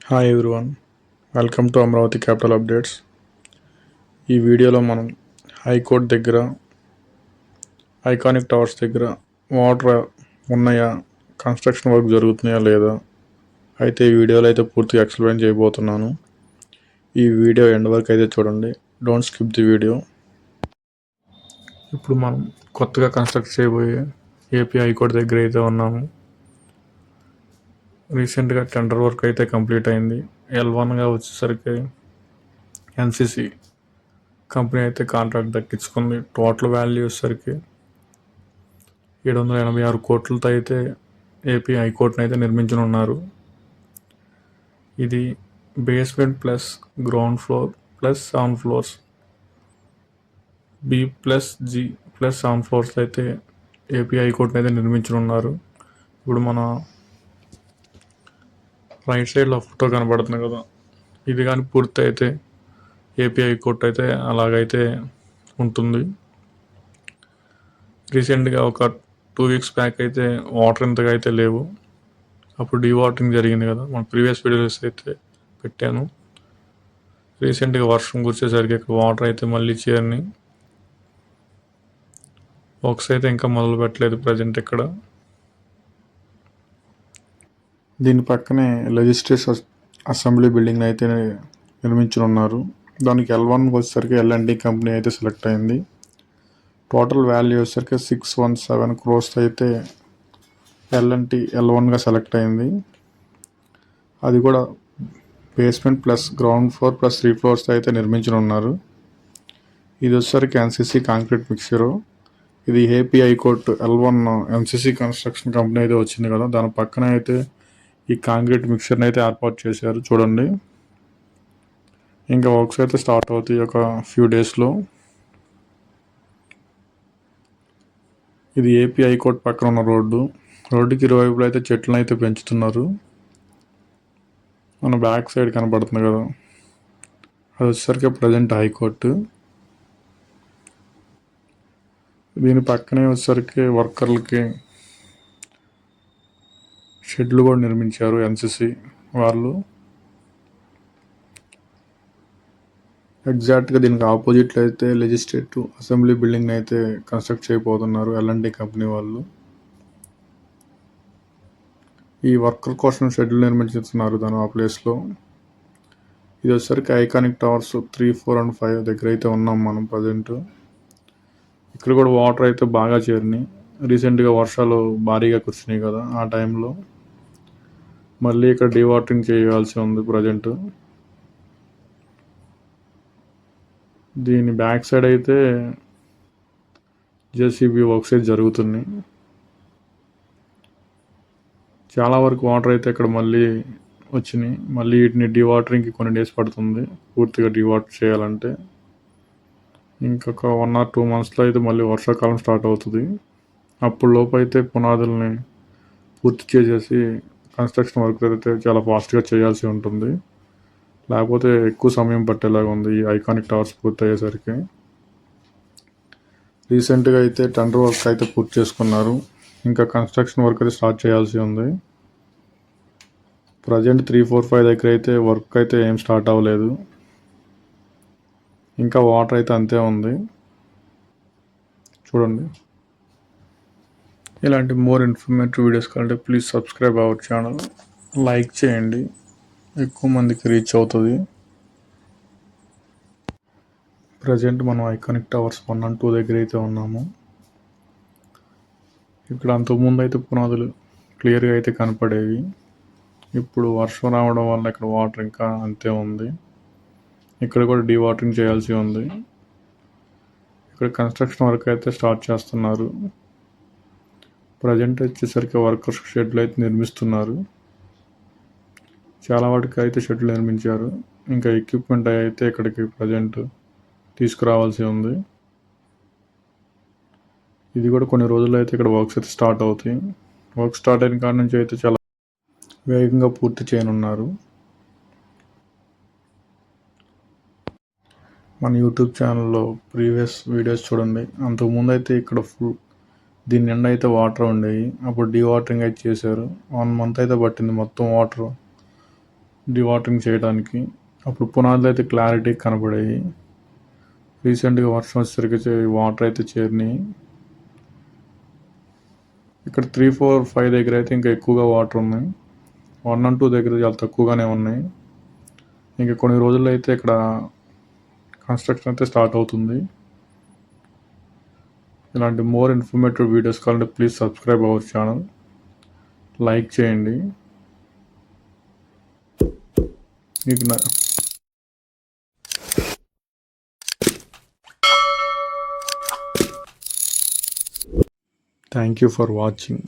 Hi everyone, welcome to Amaravati capital updates. ఈ వీడియోలో మనం హైకోర్టు దగ్గర ఐకానిక్ టవర్స్ దగ్గర వాటర్ ఉన్నాయా, కన్స్ట్రక్షన్ వర్క్ జరుగుతున్నాయా లేదా అయితే ఈ వీడియోలో అయితే పూర్తిగా ఎక్స్ప్లెయిన్ చేయబోతున్నాను. ఈ వీడియో ఎండ్ వరకు అయితే చూడండి, డోంట్ స్కిప్ ది వీడియో. ఇప్పుడు మనం కొత్తగా కన్స్ట్రక్ట్ చేయబోయే ఏపీ హైకోర్టు దగ్గర అయితే ఉన్నాము. రీసెంట్గా టెండర్ వర్క్ అయితే కంప్లీట్ అయింది. L1గా వచ్చేసరికి ఎన్సిసి కంపెనీ అయితే కాంట్రాక్ట్ దక్కించుకుంది. టోటల్ వాల్యూ వచ్చేసరికి 786 కోట్లతో అయితే ఏపీ హైకోర్టును అయితే నిర్మించనున్నారు. ఇది basement plus ground floor plus 7 floors, B+G+7 floors అయితే ఏపీ హైకోర్టును అయితే నిర్మించనున్నారు. ఇప్పుడు మన రైట్ సైడ్లో ఫోటో కనబడుతుంది కదా, ఇది కానీ పూర్తి అయితే ఏపీ హైకోర్టు అయితే అలాగైతే ఉంటుంది. రీసెంట్గా ఒక 2 వీక్స్ బ్యాక్ అయితే వాటర్ ఇంతగా అయితే లేవు. అప్పుడు డీవాటరింగ్ జరిగింది కదా, మన ప్రీవియస్ వీడియోస్ అయితే పెట్టాను. రీసెంట్గా వర్షం కురిసేసరికి ఇక్కడ వాటర్ అయితే మళ్ళీ చేరిని వర్క్స్ అయితే ఇంకా మొదలు పెట్టలేదు ప్రజెంట్ ఇక్కడ. దీని పక్కనే లెజిస్లేటివ్ అసెంబ్లీ బిల్డింగ్ అయితే నిర్మించనున్నారు. దానికి L1 వచ్చేసరికి L&T కంపెనీ అయితే సెలెక్ట్ అయింది. టోటల్ వాల్యూ వచ్చేసరికి 617 crores అయితే L&T L1గా సెలెక్ట్ అయింది. అది కూడా basement plus ground floor plus 3 floors అయితే నిర్మించనున్నారు. ఇది వచ్చేసరికి ఎన్సిసి కాంక్రీట్ మిక్చరు. ఇది AP high court L1 NCC construction company అయితే వచ్చింది కదా, దాని పక్కన అయితే ఈ కాంక్రీట్ మిక్చర్ని అయితే ఏర్పాటు చేశారు చూడండి. ఇంకా వర్క్స్ అయితే స్టార్ట్ అవుతాయి ఒక ఫ్యూ డేస్లో. ఇది ఏపీ హైకోర్టు పక్కన ఉన్న రోడ్డుకి ఇరువైపులో అయితే చెట్లను అయితే పెంచుతున్నారు. మన బ్యాక్ సైడ్ కనబడుతుంది కదా, అది వచ్చేసరికి ప్రజెంట్ హైకోర్టు. దీని పక్కనే వచ్చేసరికి వర్కర్లకి షెడ్లు కూడా నిర్మించారు ఎన్సిసి వాళ్ళు. ఎగ్జాక్ట్గా దీనికి ఆపోజిట్లో అయితే లెజిస్లేటివ్ అసెంబ్లీ బిల్డింగ్ అయితే కన్స్ట్రక్ట్ చేయబోతున్నారు L&T కంపెనీ వాళ్ళు. ఈ వర్కర్ కోసం షెడ్లు నిర్మించుతున్నారు దాని ఆ ప్లేస్లో. ఇది వచ్చేసరికి ఐకానిక్ టవర్స్ 3, 4 and 5 దగ్గర అయితే ఉన్నాం మనం ప్రజెంట్. ఇక్కడ కూడా వాటర్ అయితే బాగా చేరినాయి. రీసెంట్గా వర్షాలు భారీగా కురిసినాయి కదా, ఆ టైంలో మళ్ళీ ఇక్కడ డీవాటరింగ్ చేయాల్సి ఉంది ప్రజెంట్. దీని బ్యాక్ సైడ్ అయితే జేసీబీ వర్క్స్ అయితే జరుగుతున్నాయి. చాలా వరకు వాటర్ అయితే ఇక్కడ మళ్ళీ వచ్చినాయి. మళ్ళీ వీటిని డీవాటరింగ్కి కొన్ని డేస్ పడుతుంది పూర్తిగా డీవాటర్ చేయాలంటే. ఇంకొక 1 or 2 monthsలో అయితే మళ్ళీ వర్షాకాలం స్టార్ట్ అవుతుంది. అప్పుడు లోపు అయితే పునాదుల్ని పూర్తి చేసేసి కన్స్ట్రక్షన్ వర్క్ అయితే చాలా ఫాస్ట్గా చేయాల్సి ఉంటుంది, లేకపోతే ఎక్కువ సమయం పట్టేలాగా ఉంది ఈ ఐకానిక్ టవర్స్ పూర్తి అయ్యేసరికి. రీసెంట్గా అయితే టెండర్ వర్క్ అయితే పూర్తి చేసుకున్నారు. ఇంకా కన్స్ట్రక్షన్ వర్క్ అయితే స్టార్ట్ చేయాల్సి ఉంది. ప్రజెంట్ 3, 4, 5 దగ్గర అయితే వర్క్ అయితే ఏం స్టార్ట్ అవ్వలేదు. ఇంకా వాటర్ అయితే అంతే ఉంది చూడండి. ఇలాంటి మోర్ ఇన్ఫర్మేటివ్ వీడియోస్ కావాలంటే please subscribe our channel, like చేయండి, ఎక్కువ మందికి రీచ్ అవుతుంది. ప్రజెంట్ మనం ఐకానిక్ టవర్స్ 1 and 2 దగ్గర అయితే ఉన్నాము. ఇక్కడ అంతకుముందు అయితే పునాదులు క్లియర్గా అయితే కనపడేవి. ఇప్పుడు వర్షం రావడం వల్ల ఇక్కడ వాటర్ ఇంకా అంతే ఉంది. ఇక్కడ కూడా డీవాటరింగ్ చేయాల్సి ఉంది. ఇక్కడ కన్స్ట్రక్షన్ వర్క్ అయితే స్టార్ట్ చేస్తున్నారు. ప్రజెంట్ వచ్చేసరికి వర్కర్స్ షెడ్లు అయితే నిర్మిస్తున్నారు. చాలా వాటికి అయితే షెడ్లు నిర్మించారు. ఇంకా ఎక్విప్మెంట్ అయితే ఇక్కడికి ప్రజెంట్ తీసుకురావాల్సి ఉంది. ఇది కూడా కొన్ని రోజుల్లో అయితే ఇక్కడ వర్క్స్ అయితే స్టార్ట్ అవుతాయి. వర్క్ స్టార్ట్ అయిన కాడ నుంచి అయితే చాలా వేగంగా పూర్తి చేయనున్నారు. మన యూట్యూబ్ ఛానల్లో ప్రీవియస్ వీడియోస్ చూడండి. అంతకుముందు అయితే ఇక్కడ దీని నిండా అయితే వాటర్ ఉండేవి. అప్పుడు డీవాటరింగ్ అయితే చేశారు. 1 month అయితే పట్టింది మొత్తం వాటర్ డివాటరింగ్ చేయడానికి. అప్పుడు పునాదులు అయితే క్లారిటీ కనబడాయి. రీసెంట్గా వర్షం వచ్చేసరికి వాటర్ అయితే చేరినాయి. ఇక్కడ 3, 4, 5 దగ్గర అయితే ఇంకా ఎక్కువగా వాటర్ ఉన్నాయి. 1 and 2 దగ్గర చాలా తక్కువగానే ఉన్నాయి. ఇంకా కొన్ని రోజుల్లో అయితే ఇక్కడ కన్స్ట్రక్షన్ అయితే స్టార్ట్ అవుతుంది. ఇలాంటి మోర్ ఇన్ఫర్మేటివ్ వీడియోస్ కావాలంటే please subscribe our channel, like చేయండి. మీకు థ్యాంక్ యూ ఫర్ వాచింగ్.